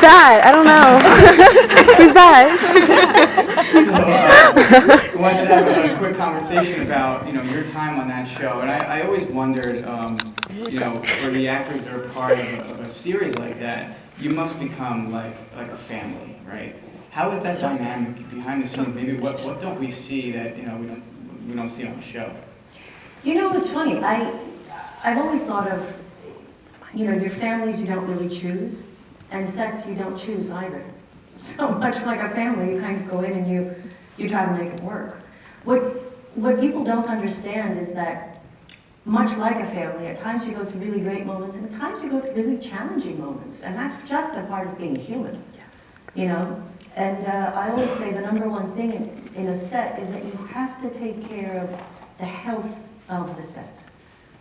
that? I don't know. Who's that? So, I wanted to have a quick conversation about, your time on that show. And I always wondered, for the actors that are part of a series like that, you must become like a family, right? How is that dynamic behind the scenes? Maybe what don't we see that, we don't see on the show? It's funny. I've always thought of, your families you don't really choose, and sets you don't choose either. So much like a family, you kind of go in and you try to make it work. What people don't understand is that, much like a family, at times you go through really great moments, and at times you go through really challenging moments, and that's just a part of being human. Yes. And I always say the number one thing in a set is that you have to take care of the health of the set.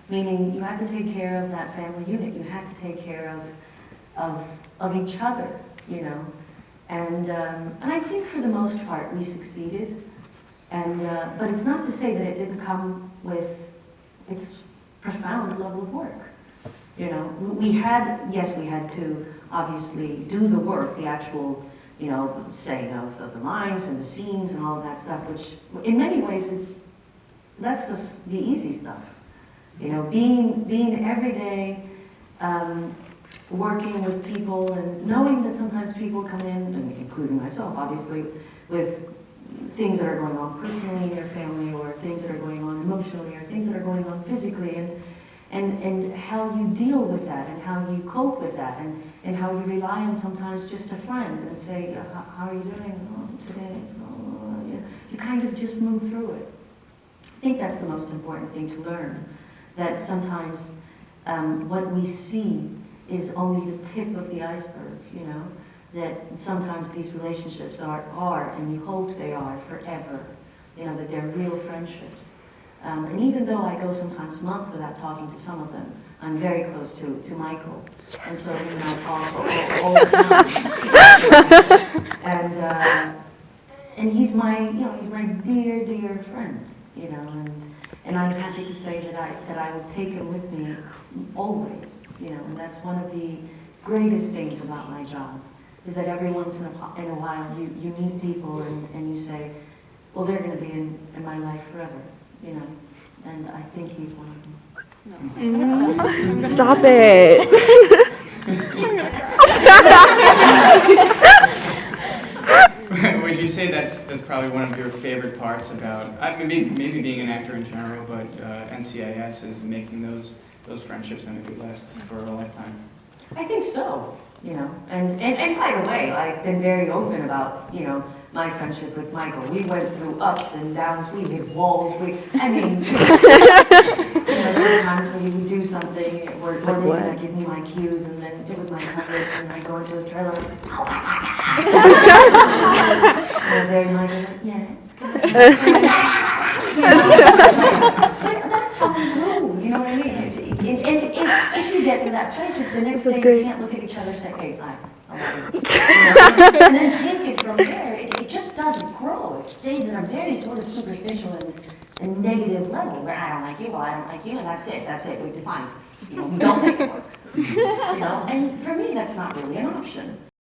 Meaning you have to take care of that family unit. You have to take care of each other, And I think for the most part we succeeded. But it's not to say that it didn't come with its profound level of work. We had to obviously do the work, the actual, saying of the lines and the scenes and all of that stuff, which in many ways that's the easy stuff. Being every day, working with people and knowing that sometimes people come in, and including myself obviously, with things that are going on personally in your family, or things that are going on emotionally, or things that are going on physically, and how you deal with that, and how you cope with that, and how you rely on sometimes just a friend and say, how are you doing? Oh, today, you kind of just move through it. I think that's the most important thing to learn, that sometimes what we see is only the tip of the iceberg, that sometimes these relationships are, and you hope they are forever, that they're real friendships. And even though I go sometimes months without talking to some of them, I'm very close to Michael, and so we now talk all the time. And he's my dear, dear friend, and I'm happy to say that I will take him with me always, and that's one of the greatest things about my job, is that every once in a while you meet people and you say, well, they're going to be in my life forever, and I think he's one of them. Stop it. Would you say that's probably one of your favorite parts about, maybe being an actor in general, but NCIS is making those friendships that maybe last for a lifetime? I think so, and by the way, I've been very open about, my friendship with Michael. We went through ups and downs, we hit walls, there were times when he would do something, or he would give me my cues, and then it was my coverage, and I'd go into his trailer, and I'd be, oh my God! And very Michael, yeah, it's good. That's how we grew, you know what I mean? And if you get to that place, if the next day you can't look at each other and say, hey, I love you. And then take it from there, it just doesn't grow. It stays in a very sort of superficial and negative level, where I don't like you, well, I don't like you, and that's it, we define. We don't make it work. And for me, that's not really an option.